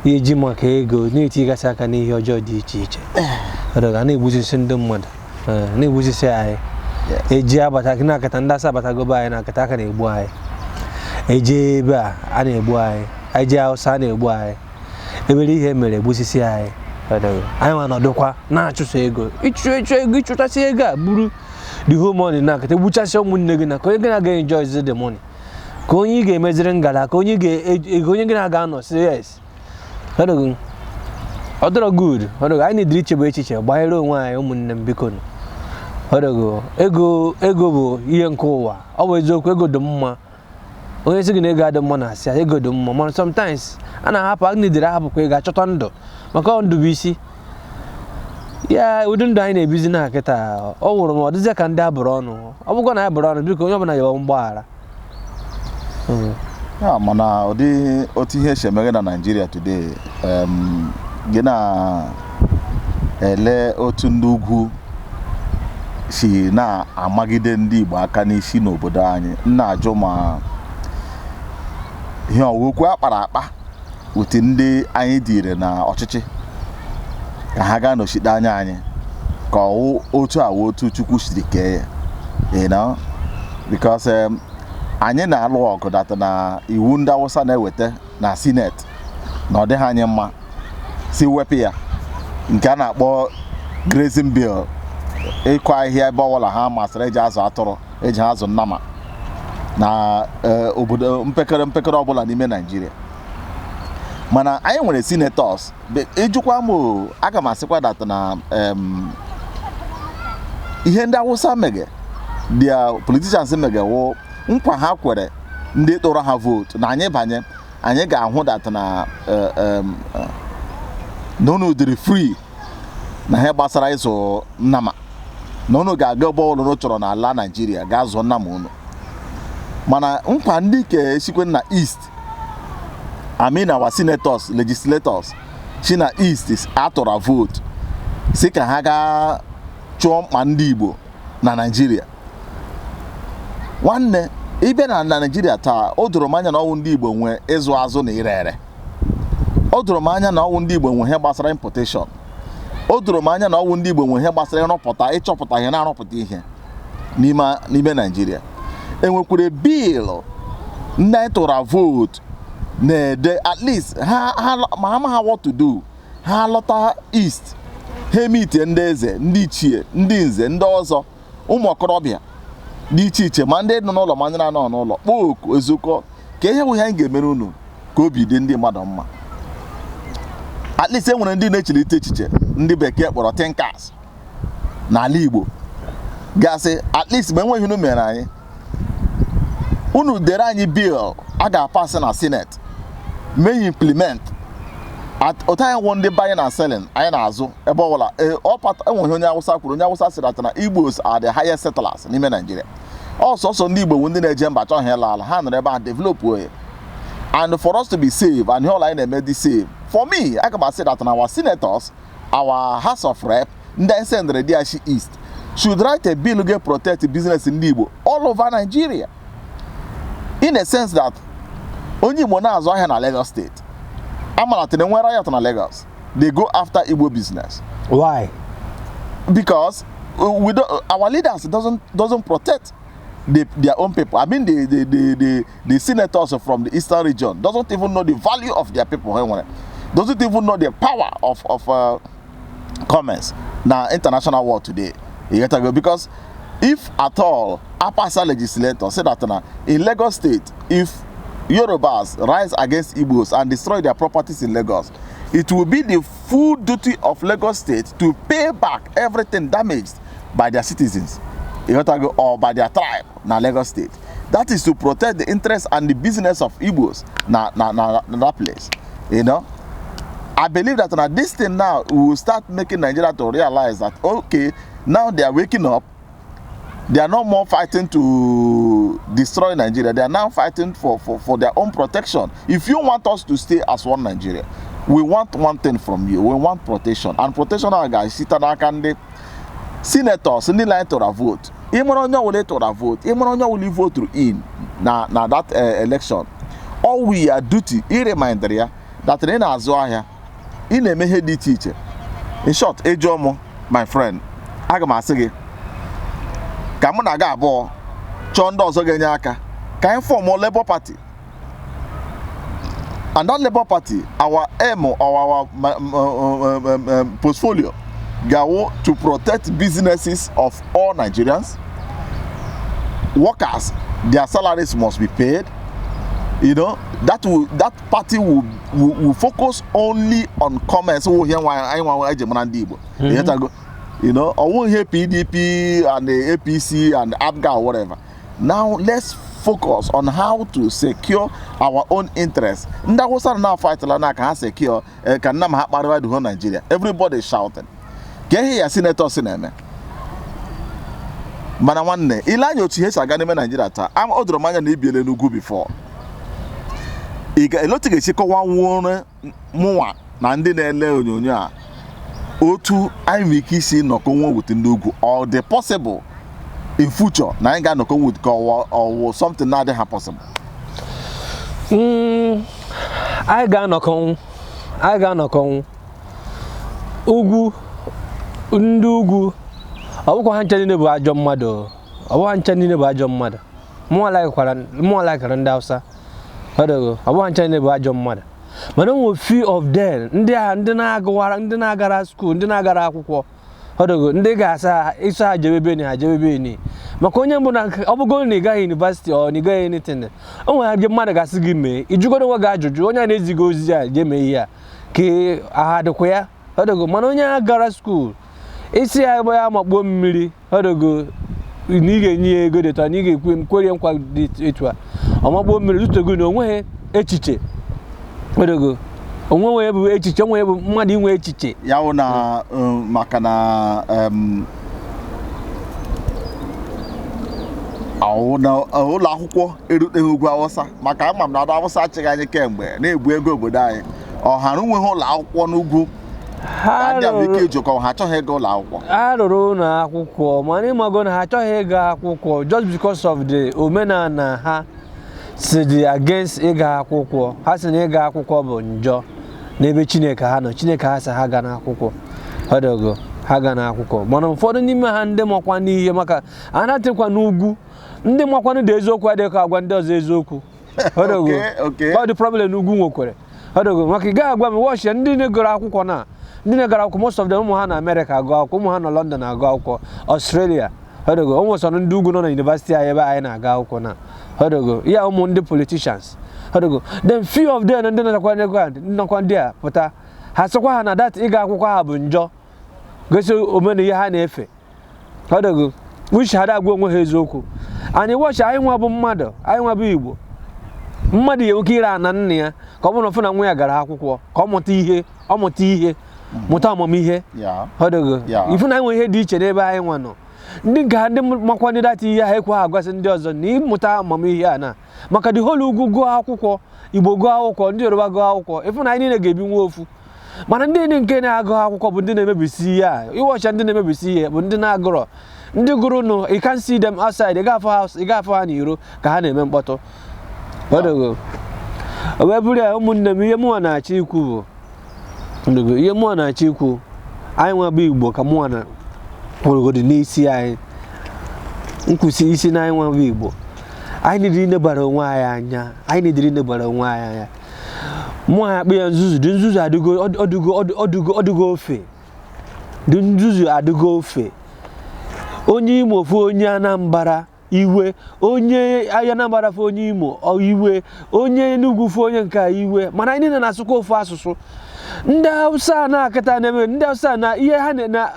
Eji maka ego na-eti gasị aka n'ihe ọjọọ dị iche iche. Ọdọga na-egbusisi ndị mmadụ, na-egbusisi anyị. Eji abata gị na-akata ndị asa abata gobe anyị na-akata aka na-egbu anyị. Eji ebe a na-egbu anyị. Eji Hausa na-egbu anyị. Ebere ihe mere egbusisi anyị. Ọdọga anyị nwa nọdụkwa na-achụso ego. Ịchụ ego ịchụtasị ego a buru the whole money na-akata egbuchasị ụmụnne gị na ka onye gị na-aga enjoy the money. Ka onye ga-emeziri ngala ka onye gị na-aga anọ si yes. Ọdọga ọdọrọ good. Ọdọga anyị na-ediri ichebe echiche gbanyere onwe anyị ụmụnne m biko. Ọdọga ego bụ ihe nke ụwa. Ọ bụ eziokwu ego dị mma. Onye sị gị na ego adị mma na-asị ego dị mma mana sometimes a na-ahapụ agụnidere ahapụkwa ego achọta ndụ maka ndụ bụ isi. Ya ụdị ndụ anyị na-ebizi na kịta ọ wụrụ ma ọ dịzịa ka ndị abụrụ ọnụ. Ọ bụkwa na ya bụrụ ọnụ biko onye ọbụla ya mgbaghara. Ya mana ụdị otu ihe si emeghe na Nigeria today gị na-ele otu ndị ugwu si na-amagide ndị Igbo aka n'isi n'obodo anyị. Na-ajụ ma ihe ọwụkwu akpara akpa uti ndị anyị dịire na ọchịchị ka ha gaa n'ochite anya anyị ka otu otu Chukwu siri kee ya, you know, because anyị na-alụ ọgụ data na iwu ndị Hausa na-eweta na Senate na ọ dịghị anyị mma si wepụ ya nke a na-akpọ grazing bill, ịkụ ahịhịa ebe ọbụla ha masịrị eji azụ atụrụ, eji azụ nnama na obodo mpekere ọbụla n'ime Nigeria. Mana anyị nwere senators ejikwa m aga m asịkwa data na ihe ndị Hausa mege dia politicians mege wụ nkwa ha kwere ndị tụrụ ha vote na anyị banye anyị ga-ahụ data na n'unu dịrị free na ihe gbasara ịzụ nnama na unu ga-aga ebe ọbụla unu chọrọ n'ala Nigeria gaa zụọ nnama unu. Mana nkwa ndị ke esikwe na East, I mean our senators, legislators si na East atụrụ vote si ka ha gaa chụọ mkpa ndị Igbo na Nigeria. Nwanne ibe na Nigeria taa o doro m anya na ọwụ ndị Igbo nwe ịzụ azụ na ire ere. O doro m anya na ọwụ ndị Igbo nwe ihe gbasara importation. O doro m anya na ọwụ ndị Igbo nwe ihe gbasara ịrụpụta ịchọpụta ihe na-arụpụta ihe n'ime Nigeria. Enwekwere bill ndị anyị tụrụ vote na-ede at least ha what to do. Ha lọta East ha emite ndị eze, ndị ichie, ndị nze, ndị ọzọ, ụmụ okorobịa dị iche iche ma ndị nọ n'ụlọ ma ndị na-anọ n'ụlọ kpọọ oku ezukọ ka ihe bụ ihe anyị ga-emere unu ka obi dị ndị mmadụ mma. At least enwere ndị na-echelite echiche ndị bekee kpọrọ thinkers n'ala Igbo gasị at least mgbe enweghị unu mere anyị unu dere anyị bill a ga-apasị na Senate mee implement otu anyị nwụ ndị buying and selling anyị na-azụ ebe ọbụla enweghị onye Hausa kwuru. Onye Hausa sịrị ata na Igbos are the highest settlers n'ime Nigeria. Ọsọsọ ndị Igbo ndị na-eje mba chọọ ihe ala ha nọrọ ebe a develop way and for us to be safe and ihe ọla anyị na-eme dị safe. For me, I can say that our senators, our House of Rep, ndị sendere DRC East should write a bill to protect business in Igbo all over Nigeria. In a sense that only Igbo na-azụ ahịa na Lagos State. Amalatine nwere riot na Lagos. They go after Igbo business. Why? Because our leaders doesn't protect their own people. I mean the senators from the eastern region doesn't even know the value of their people. Doesn't even know the power of commerce now international world today. You get to go because if at all Apasa legislators say that in Lagos State, if Yorubas rise against Igbos and destroy their properties in Lagos, it will be the full duty of Lagos State to pay back everything damaged by their citizens, you got to go, or by their tribe na Lagos State. That is to protect the interests and the business of Igbos na that place. You know, I believe that this thing now will start making Nigeria to realize that okay, now they are waking up. They are no more fighting to destroy Nigeria. They are now fighting for their own protection. If you want us to stay as one Nigeria, we want one thing from you. We want protection. And protection, guys, sit and senators, ndị line to vote. Ịmụrụ onye wole to vote. Ịmụrụ onye wole vote through in na that election. All we are duty, I remind ya that in azụ ahịa ị na-eme ihe dị iche iche. In short, ejomo, my friend, aga m asị gị ka mụ na gị abụọ chọọ ndị ọzọ ga-enye aka ka anyị form a Labour Party. And that Labour Party, our aim or our portfolio go to protect businesses of all Nigerians. Workers, their salaries must be paid. You know, that party will focus only on commerce. You know, I won't hear PDP and the APC and ABGA or whatever. Now let's focus on how to secure our own interests. That was now fight like can secure can nam happen the whole Nigeria. Everybody is shouting. Get here, Senator Sineme. Mana wanne ilanyo chihesa gani me Nigeria ta. I'm odro manya na ibiele nugu before. Iga elotige chiko wanwone muwa na ndi na-ele onyonyo a. Otu anyị nwere ike isi nọkọ nwa with nugu or the possible in future na anyị ga-anọkọ with or something not that possible. I ga-anọkọ ugwu ndị ugwu ọbụkwa ha nche niile bụ ajọ mmadụ. Ọbụkwa ha nche niile bụ ajọ mmadụ. Mụọ laikara ndị Hausa. Ọbụkwa ha nche niile bụ ajọ mmadụ. Mana o few of them ndị na-agara school, ndị na-agara akwụkwọ. Ndị ga-asa ịsa ha jebebe ni. Maka onye mbụ na ọbụgo na ịgaghị university or na ịgaghị anything. O nwere mmadụ gasị gị mee. Ijugodo nwa ga-ajụjụ onye na-eziga ozi a je mee ihe a. Ka aha dịkwa ya. Mana onye agara school isi ya ebe ya makpuo mmiri. Na ị ga-enye ya ego dịtọ na ị ga-ekwe nkwa dị etu a. Ọ makpuo mmiri zutego na onweghị echiche. Onwe bụ echiche, onwe bụ mmadụ inwe echiche. Ya na maka na ụlọ akwụkwọ eruteghị ugwu Awụsa maka ama m na ọdụ Awụsa achịghị anyị kemgbe na-ebu ego obodo anyị. Ọha nweghị ụlọ akwụkwọ n'ugwu. Ndị Amerika ejikọ ha achọghị ego ụlọ akwụkwọ. Ha rụrụ ụlọ akwụkwọ mana ịmago na ha achọghị ego akwụkwọ just because of the omenala ha si dị against ịga akwụkwọ. Ha si na ịga akwụkwọ bụ njọ n'ebe Chineke ha nọ. Chineke ha sị ha ga n'akwụkwọ. Ha ga n'akwụkwọ. Mana ụfọdụ n'ime ha ndị makwa n'ihe maka anaghịkwa n'ugwu. Ndị makwanụ dị eziokwu adịghị ka agwa ndị ọzọ eziokwu. Ọ dị problem n'ugwu nwekwere. Maka ị gaghị agwa m wọchị ndị na-egoro akwụkwọ na ndị na-egara akwụkwọ most of them ụmụ ha na America agụ akwụkwọ, ụmụ ha na London agụ akwụkwọ, Australia. O nwesọrọ ndị ugwu nọ na university anyị ebe anyị na-aga akwụkwọ na. Ya ụmụ ndị politicians. Then few of them ndị nakwa ndị a pụta ha sịkwa ha na that ịga akwụkwọ ha bụ njọ. Gosi omena ihe ha na-efe. Wish ha agwa onwe ha eziokwu. Anyị wọchị anyị nwa bụ mmadụ, anyị nwa bụ Igbo. Mmadụ ya nwoke ire ana nna ya ka ọ bụrụ na ọfụ na nwa ya gara akwụkwọ ka ọ mụta ihe mụta amamihe. Ifu na anyị nwe ihe dị iche n'ebe anyị nwa nọ. Ndị nke ha ndị makwa ndị data ihe ha ekwe ha agwasị ndị ọzọ na ịmụta amamihe a na maka the whole ugwu gụọ akwụkwọ, Igbo gụọ akwụkwọ, ndị Yoruba gụọ akwụkwọ. Ifu na anyị niile ga-ebi nwa ofu. Mana ndị nke na-agụ akwụkwọ bụ ndị na-emebisi ihe a. Ịwọcha ndị na-emebisi ihe bụ ndị na-agụrọ. Ndị gụrụ nụ, you can see them outside. Ị ga-afụ ha n'iro ka ha na-eme mkpọtụ. O wee bụrụ ya ụmụnne m ihe mụnwa na-achọ ikwu bụ ihe mụnwa na-achọ ikwu anyị nwa bụ Igbo ka mụnwa na kwụrụgodo n'isi anyị nkwụsị isi na anyị nwa bụ Igbo. Anyị nidiri inebara onwe anyị anya. Mụnwa akpụ ya nzuzu. Dị nzuzu adịgo ofe. Onye Imo fụ onye Anambra iwe, onye Anambra fụ onye Imo iwe, onye Enugu fụ onye nke iwe. Mana anyị niile na-asụkwa ofu asụsụ. Ndị Hausa na-akịta na-eme, ndị Hausa na ihe ha na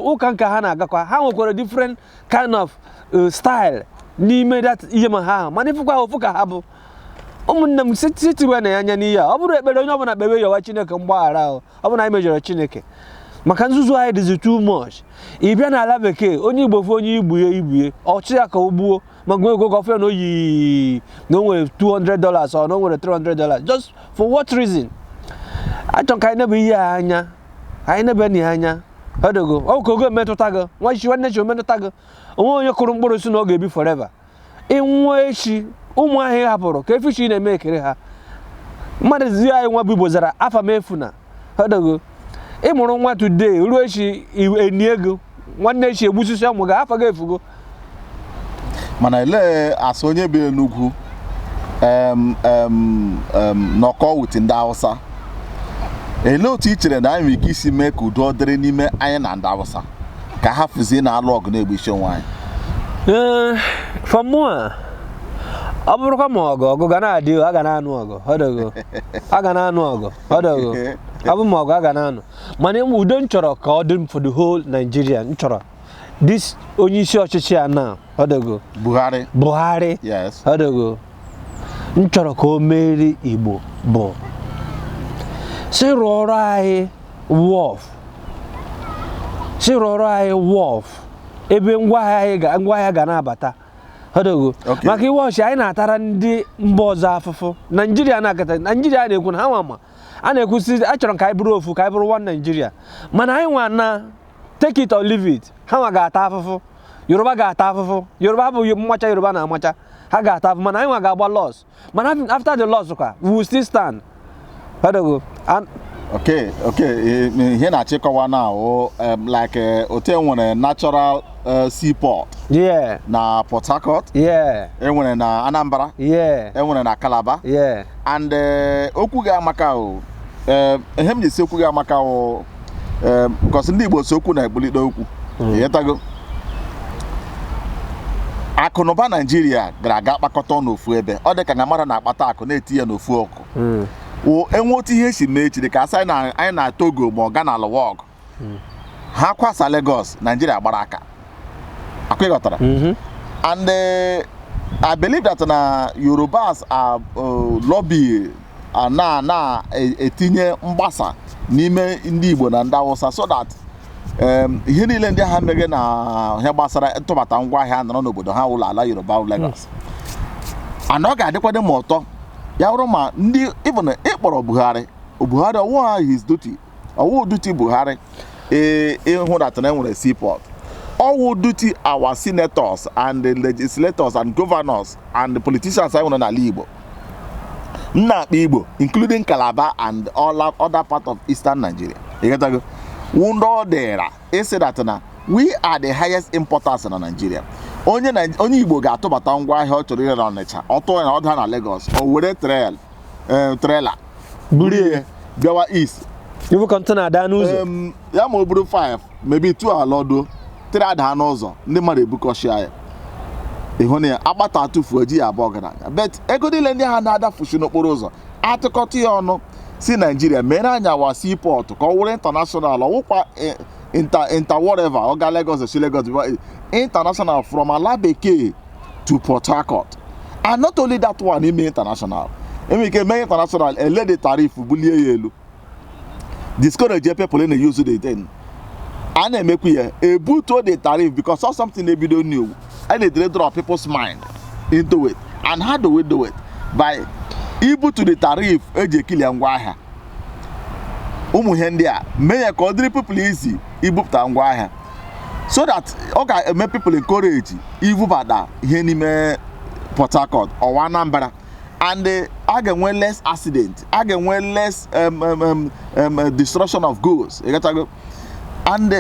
ụka nka ha na-agakwa. Ha nwekwara different kind of style n'ime that ihe ma ha. Mana ifụkwa ofu ka ha bụ. Ụmụnne m sitiwe na ya anya n'ihe a. Ọ bụrụ ekpere onye ọbụla kpebe yọwa Chineke mgbaghara ahụ. Ọ bụ na anyị mejọrọ Chineke. Maka nzuzu anyị dịzi too much. Ị bịa n'ala bekee, onye Igbo fụ onye Igbo ọchị ya ka o gbuo ma gụọ ego ka ọfịa na oyi na o nwere $200 or na o nwere $300. Just for what reason? Achọ ka anyị nebe ihe anya. Anyị nebe na anya. Ọ ka ogo metụta gị. Nwa isi nwanne chi ometụta gị. Onwe onye kụrụ mkpụrụ si na ọ ga-ebi forever. Ịnwa echi ụmụ ahụ hapụrụ ka efichi na-eme ekere ha. mmadụ zi anyị nwa bụ Igbo zara afa m efuna ọdọgo ịmụrụ nwa today ruo echi eni ego nwanne echi egbusisi ọmụ ga afa ga efugo mana ele asụ onye bi n'ugwu nọkọ wit ndị Hausa ele otu i chere na anyị nwere ike isi mee ka udo dịrị n'ime anyị na ndị Hausa ka ha fụzie na-alụ ọgụ na-egbu isi onwe anyị from moi ọ bụrụkwa ma ọgụ ga na-adị a ga na-anụ ọgụ ọdọgo a ga na-anụ ọgụ ọdọgo ọ bụ ma ọgụ a ga na-anụ mana udo m chọrọ ka ọ dị for the whole Nigeria m chọrọ this onye isi ọchịchị a na ọdọgo Buhari yes ọdọgo m chọrọ ka o meri Igbo bụ si rụọrọ anyị wọf ebe ngwaahịa ga na-abata ọdọgo maka iwe ọchị anyị na-atara ndị mba ọzọ afụfụ Naijiria na-akata Naijiria na-ekwu na ha nwa a na-ekwusi achọrọ ka anyị bụrụ ofu ka anyị bụrụ one Nigeria mana anyị nwa na take it or leave it ha nwa ga-ata afụfụ Yoruba ga-ata afụfụ Yoruba bụ mmacha Yoruba na-amacha ha ga-ata afụfụ mana anyị nwa ga-agba loss mana after the loss kwa we will still stand ọdọgo okay ihe na-achịkọwa na like otu enwere natural seaport na Port Harcourt enwere na Anambra enwere na Calabar and okwu gị amaka ihe m ji okwu gị amaka because ndị Igbo so okwu na-ekpulite okwu ịghọtago akụnụba Naijiria gara aga kpakọta n'ofu ebe ọ dị ka na mmadụ na-akpata akụ na-eti ya n'ofu ọkụ enwe otu ihe si mee chiri ka asị anyị na Togo ma ọ ga na Lọwọg ha kwasa Lagos Nigeria gbara aka akwịghọtara and I believe that na Yorubas are lobby na-etinye mgbasa n'ime ndị Igbo na ndị Hausa so that ihe niile ndị ha meghe na ihe gbasara ntụbata ngwaahịa nọrọ n'obodo ha ụlọ ala Yoruba Lagos and ọ ga-adịkwado ma ụtọ ya bụrụ ma ndị even ịkpọrọ Buhari ọwụ his duty ọwụ duty Buhari ịhụ that na enwere seaport ọwụ duty our senators and the legislators and governors and the politicians anyị nwere n'ala Igbo na-akpa Igbo including Calabar and all other part of eastern Nigeria ịghọtago ndị ọ dịra ịsị that na we are the highest importers na Nigeria onye Igbo ga-atụbata ngwaahịa ọ chọrọ ire na Ọnịcha ọ tụọ ya ọda na Lagos o were trailer buru ihe bịawa east ibu kọntena ada n'ụzọ ya ma o buru 5 maybe 2 alọdo 3 ada n'ụzọ ndị mmadụ ebukọshia ya ịhụ na ya agbata atụfuo ji ya abụọ gara aga but ego niile ndị ha na-adafushi n'okporo ụzọ atụkọta ya ọnụ si Nigeria mere anya wa seaport ka ọ wụrụ international ọwụkwa inter whatever ọ ga Lagos si Lagos international from ala bekee to Port Harcourt and not only that one ime international eme ike mee international ele the tariff bulie ya elu discourage people na use the thing a na-emekwu ya ebuto the tariff because of something ebido new and they draw people's mind into it and how do we do it by ibu to the tariff eji ekilia ngwaahịa ụmụ ihe ndị a mee ya ka ọ dịrị people easy ibupụta ngwaahịa so that ọ ga-eme people encourage ibubata ihe n'ime Port Harcourt or Anambra and a ga-enwe less accident a ga-enwe less destruction of goods and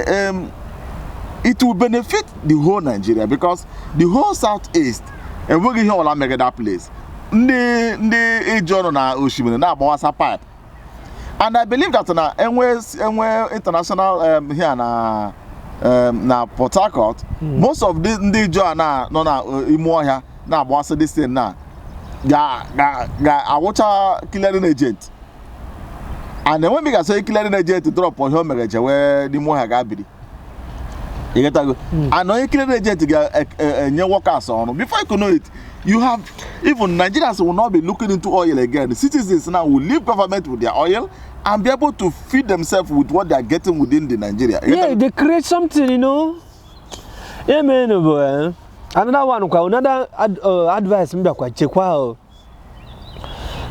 it will benefit the whole Nigeria because the whole southeast enweghị ihe ọla megide that place ndị eji ọnụ na osimiri na-agbawasa pipe and I believe that na enwe international here na Port Harcourt most of ndị eji nọ na ime ọhịa na-agbawasa this thing na ga-awụcha clearing agent and then when we say clearing agent drop on here mere jewe n'ime ọhịa ga-abiri ịghọtago and onye clearing agent ga-enye workers ọrụ before you know it you have even Nigerians will not be looking into oil again. The citizens now will leave government with their oil and be able to feed themselves with what they are getting within the Nigeria. Yeah, they create something, you know. Yeah, man, boy. Another one, another advice,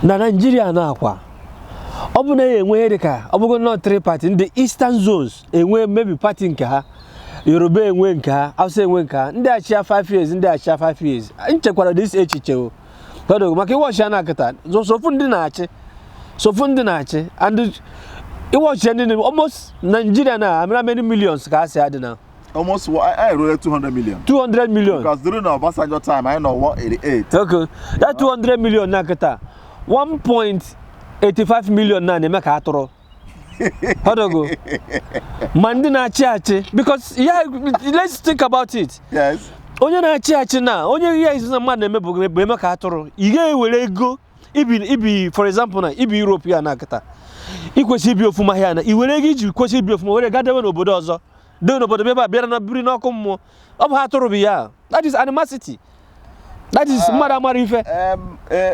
na Nigeria na kwa. Obu na enwe deka, obu not 3 party in the eastern zones, enwe maybe party nke ha. Yoruba enwe nke ha, Hausa enwe nke ha. Ndị achia 5 years, ndị achia 5 years. Nchekwara this echiche o. Kodo maka iwo sha na akata. So fu ndị na-achị. So funding ache and it was almost Nigeria now. I mean, how many millions can I say now? Almost, I wrote 200 million. 200 million. Because during our Obasanjo time, I know 188. Okay, that 200 million nakata, 1.85 million na make atoro. How do go? Mandina chiache because yeah, let's think about it. Yes. Onye na chiache na, onye here is na man na make atoro. Ige were go. Ibi for example na ibi European nakata. Ikwesi ibi ofuma here na. Iwere gi ji kwesi ibi ofuma were gadawe no obodo ozo. Do no bodo beba bia na biri na okommo. Obo atoro bi ya. That is animosity. That is mara ife.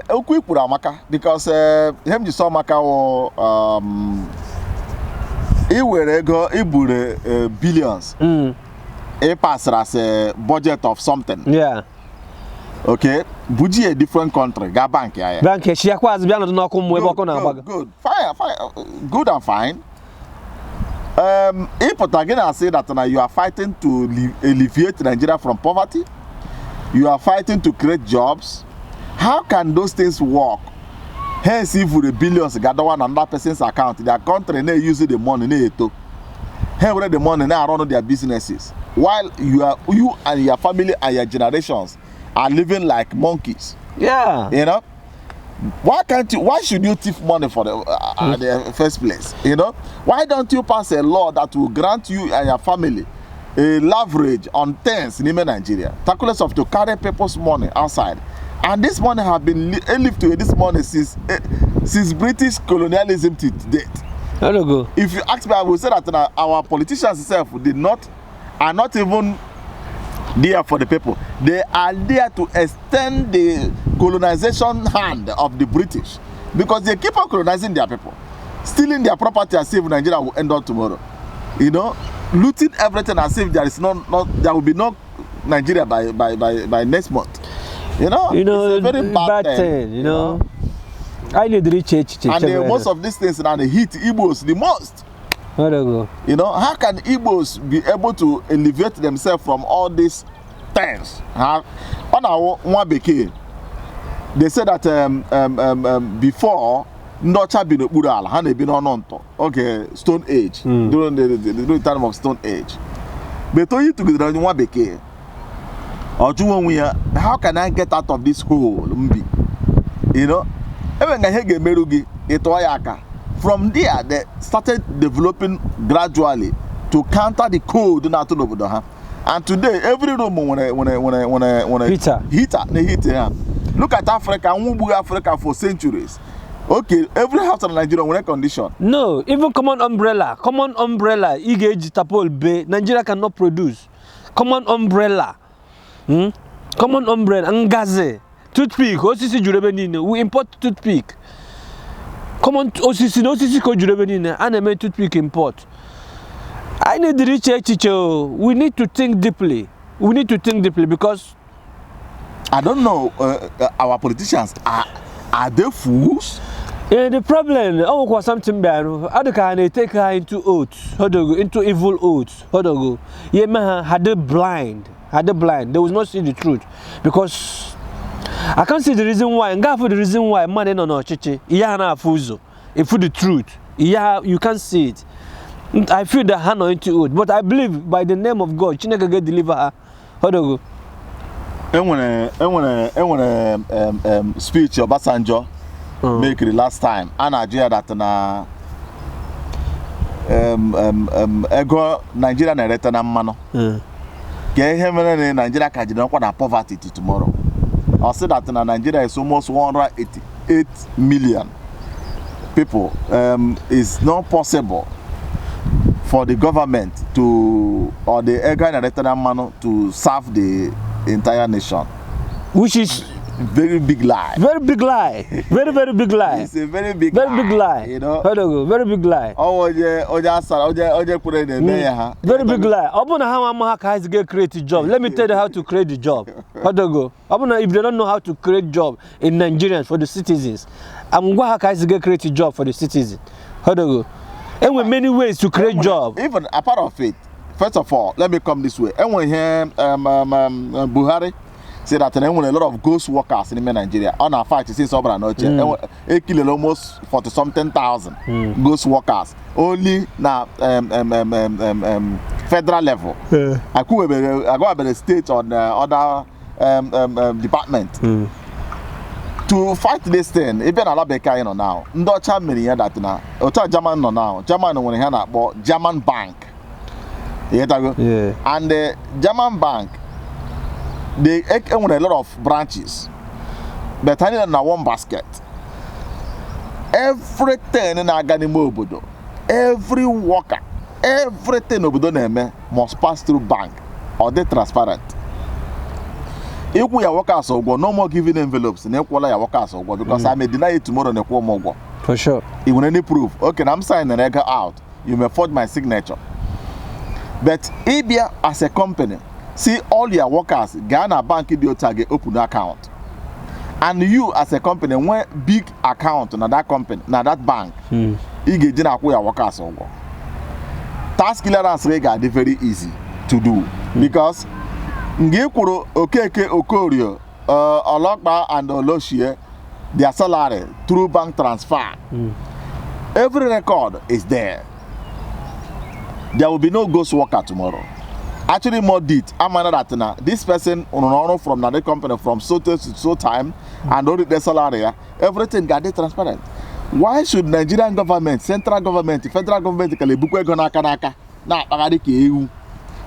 Okwu ikpuru amaka because him ji so maka wo iwere ego ibure billions. It passes as a budget of something. Yeah. Okay. Buji a different country. Ga bank ya. Bank she akwa azbia no na okommo e boko na agbaga. Good. Fine. Good and fine. If again I say that now you are fighting to alleviate Nigeria from poverty, you are fighting to create jobs. How can those things work? Hence, if the billions gather one another person's account, their country they use the money to where the money now run their businesses, while you and your family and your generations are living like monkeys. Yeah. You know. Why should you thief money for the first place? You know, why don't you pass a law that will grant you and your family a leverage on things in Nigeria, calculus of to carry people's money outside, and this money have been lived to this money since British colonialism to date. I don't go. If you ask me, I will say that our politicians themselves are not even there for the people. They are there to extend the colonization hand of the British because they keep on colonizing their people, stealing their property as if Nigeria will end up tomorrow. You know, looting everything as if there will be no Nigeria by next month. You know, it's a very bad thing. You know, I need to reach and most of these things now they hit Igbos the most. You know, how can Igbos be able to alleviate themselves from all these things? On our one beke, they said that before Ndocha been Ural, had been on okay, Stone Age, during the time of Stone Age. But told you to be the one beke. Or how can I get out of this hole? You know, even I get Merugi, Etoyaka. From there, they started developing gradually to counter the code. And today, every room when heater. Look at Africa, Africa for centuries. Okay, every house in Nigeria when condition. No, even common umbrella, Igej Tapol Bay, Nigeria cannot produce. Common umbrella, common umbrella, Ngaze, toothpick, Osisi Jurebenine, we import toothpick. Common Osisi ko Jurebenine, and I made toothpick import. I need to reach teacher. We need to think deeply. Because I don't know, our politicians are they fools? Yeah, the problem, was something bad. How can they take her into oaths? Into evil oaths? Yeah, man, had they blind. They will not see the truth. Because I can't see the reason why. And God for the reason why man no chiche. Yeah, na fuzo. If for the truth, yeah, you can't see it. I feel the hand into oath, but I believe by the name of God, Chineke get deliver her. How do go? And when a speech of Obasanjo make the last time, and I hear that na ego Nigeria na reta na mano. Ke ihe Nigeria ka jide nkwa na poverty till tomorrow. I say that na Nigeria is almost 188 million people. It's not possible for the government to or the ego na reta na mano to serve the entire nation, which is very big lie. Very big lie. Very big lie. It's a very big lie. You know. Very big lie. Very big lie. Obuna how guys get create a job. Let me tell you how to create the job. Obuna if they don't know how to create job in Nigerians for the citizens, I'm going how guys get create a job for the citizens. And with many ways to create job. Even apart of it, first of all, let me come this way. And when Buhari say that there were a lot of ghost workers in Nigeria. On our fight, since over and they killed almost 40-something thousand ghost workers only now federal level. I go about the state or the other department to fight this thing. Even Alabeka, you know now. Ndocha many that now. Ocha German no now. German when he had about German bank. Yeah. And the German bank, they own a lot of branches, but I need one basket. Everything in Aganimo Obodo, every worker, everything Obodo name must pass through bank or they transparent. If we are workers or no more giving envelopes, and equal workers or because I may deny it tomorrow and equal more. For sure. If you any proof, okay, I'm signing an egg out, you may forge my signature. But Ibia as a company, see all your workers, Ghana Bank Idiota open account. And you as a company, when big account na that company, na that bank, you get dinner with your workers over. Task clearance rega is very easy to do because Ngekuro Okeke Okorio, Olokba and Oloshie, their salary through bank transfer. Every record is there. There will be no ghost worker tomorrow. Actually, more did. I'm that this person from another company from so to so time and all the salary, everything got it transparent. Why should Nigerian government, central government, federal government,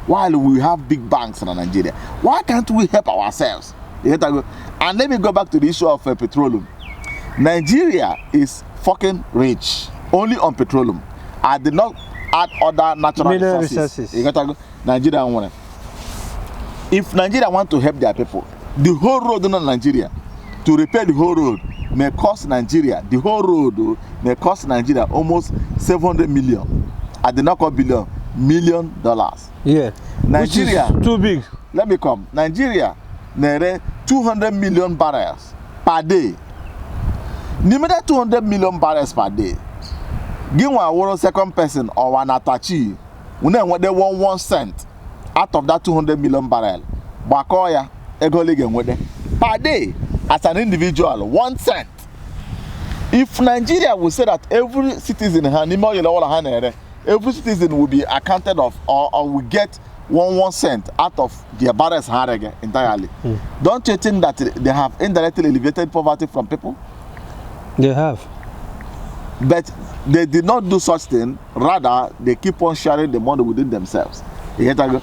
while we have big banks in Nigeria? Why can't we help ourselves? And let me go back to the issue of petroleum. Nigeria is fucking rich only on petroleum. I did not add other natural resources. Nigeria want it. If Nigeria want to help their people, the whole road in Nigeria, to repair the whole road may cost Nigeria, the whole road may cost Nigeria almost 700 million. I did not call billion, $1 million. Yeah. Nigeria, which is too big. Let me come. Nigeria, near 200 million barrels per day. Nimeda 200 million barrels per day. Give one second person or one attache. We want they want 1 cent out of that 200 million barrel. Bakoya, per day as an individual, 1 cent. If Nigeria will say that every citizen, every citizen will be accounted of or will get 1 cent out of their barrels entirely. Don't you think that they have indirectly alleviated poverty from people? They have. But they did not do such thing. Rather, they keep on sharing the money within themselves. You know,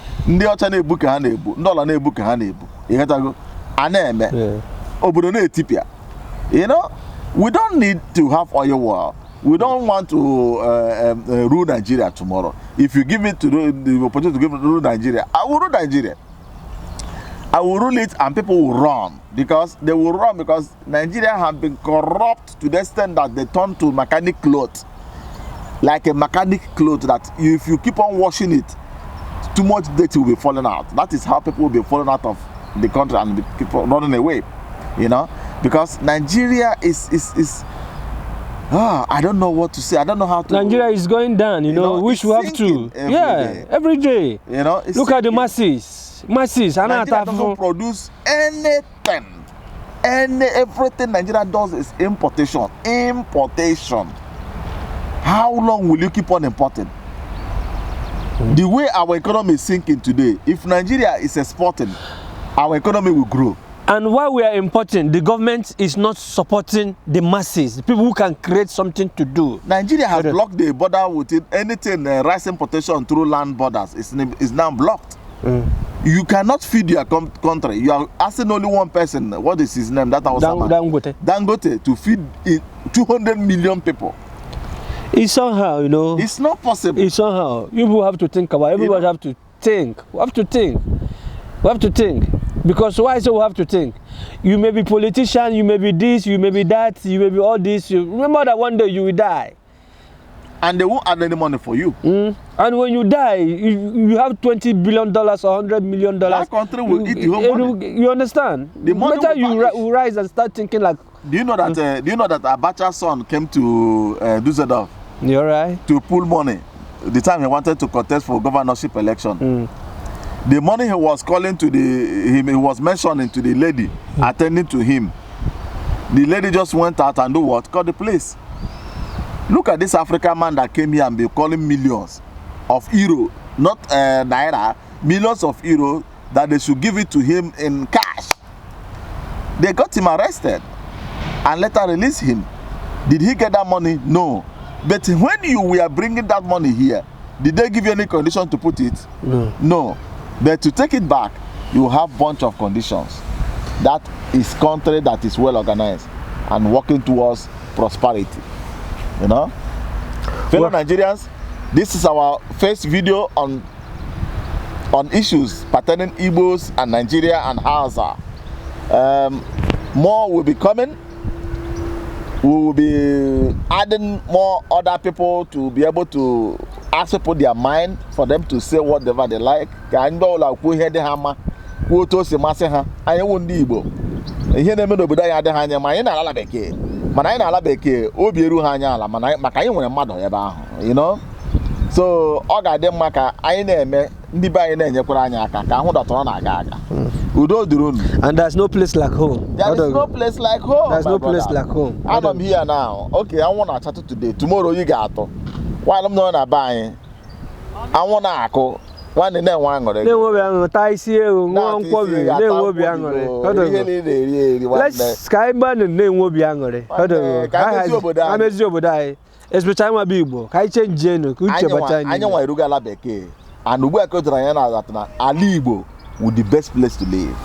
we don't need to have oil war. We don't want to rule Nigeria tomorrow. If you give me the opportunity to rule Nigeria, I will rule Nigeria. I will rule it and people will run. Because they will run because Nigeria have been corrupt to the extent that they turn to mechanic clothes. Like a mechanic cloth that if you keep on washing it, too much dirt will be falling out. That is how people will be falling out of the country and keep on running away. You know? Because Nigeria is I don't know what to say. I don't know how to. Nigeria is going down, you know, which we have to. Every day. You know, look at the masses. Nigeria doesn't produce anything. Everything Nigeria does is importation. How long will you keep on importing? The way our economy is sinking today, if Nigeria is exporting, our economy will grow. And while we are importing, the government is not supporting the masses, the people who can create something to do. Nigeria has blocked the border with it. Anything rice importation through land borders is now blocked. You cannot feed your country. You are asking only one person, what is his name? That was Dangote to feed 200 million people. It's somehow, you know. It's not possible. It's somehow. You have to think about it. Everybody have to think. We have to think. We have to think. Because why so we have to think? You may be politician, you may be this, you may be that, you may be all this. Remember that one day you will die. And they won't add any money for you. And when you die, you have $20 billion or $100 million. That country will eat the whole money. You understand? The money better you rise and start thinking like. Do you know that? Do you know that Abacha's son came to Dusseldorf? You're right. To pull money. The time he wanted to contest for governorship election. The money he was calling to he was mentioning to the lady attending to him. The lady just went out and do what? Called the police. Look at this African man that came here and be calling millions of euro, not naira, millions of euro that they should give it to him in cash. They got him arrested and later released him. Did he get that money? No. But when you were bringing that money here, did they give you any condition to put it? No. No. But to take it back, you have bunch of conditions. That is country that is well organized and working towards prosperity. You know? Fellow Nigerians, this is our first video on issues pertaining Igbos and Nigeria and Hausa. More will be coming. We will be adding more other people to be able to ask people their mind for them to say whatever they like. Ka ndị ọla kwuo ihe dị ha mma, kwuo otu o si masị ha. Anyị wụ ndị Igbo. Ihe na-eme n'obodo anyị adịghị anya ma anyị na-ala bekee. Mana anyị na-ala bekee, obi eru ha anya ala maka anyị nwere mmadụ ebe ahụ, you know? So ọ ga-adị mma ka anyị na-eme ndị be anyị na-enyekwara anyị aka ka ahụ dọtọrọ na-aga aga. Udo dịrị unu. And there's no place like home. There is no place like home. There's no place like home. I'm here now. Okay, I want to chat today. Tomorrow you got to. While I'm not buying, I want to go. One in there, one or they will be on one quality. They will be angry. Let's sky man and they will be angry. I'm a job, but I. It's the time I be Igbo. I change Jeno. I know I Rugala Beke. And we are going to Rayana that Ali would the best place to live.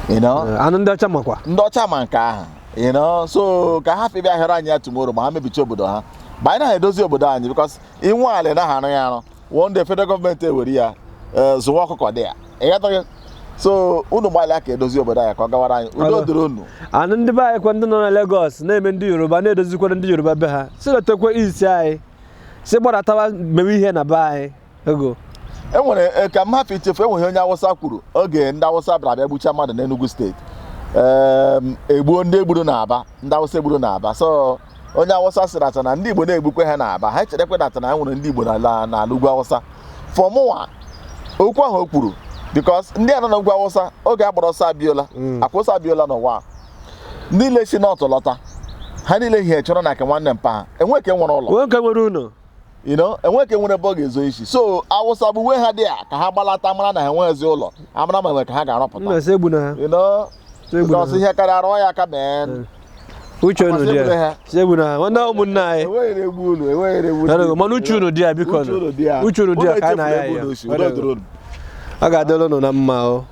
You know? And Ndochamanka. You know? So, can have maybe I hear here tomorrow, but I may be chobodo. By now, I don't see Obodan because in one and a Hanayano, one the federal government will here, so walk there. So, Uno Malaka does you Oboda, Kagawaran, Udo Drunu. And in the back, when on Lagos, name and do Yoruba, does you couldn't do Yoruba. So, the Toko is say, what I thought maybe here na buy. Go. And when I come happy to feel when I was Sakuru again, that was Abra, Buchama, and Enugu State. A Bunde Budunaba, and that was a Budunaba. So, when I was Asatan and Dibune Bukanaba, I had to that and I want to Dibuna na Lugawasa. For more, Okwa Hokuru, because Ndiana no Guawasa, Ogabrosa Biola, Akosa Biola no wa. Nile she not a lotta. Hanile here, Chonaka one empire, and work in one all. Welcome, you know, and working with a bug is issue. So I was away her there, Kahabala Tamana, and where's Yolo? I'm not like Hagar, you know, because he had a royal man. Which one, dear? Sebuna, one now, Munai, Manuchuno, dear, because which one, dear, I got the loan on a mile.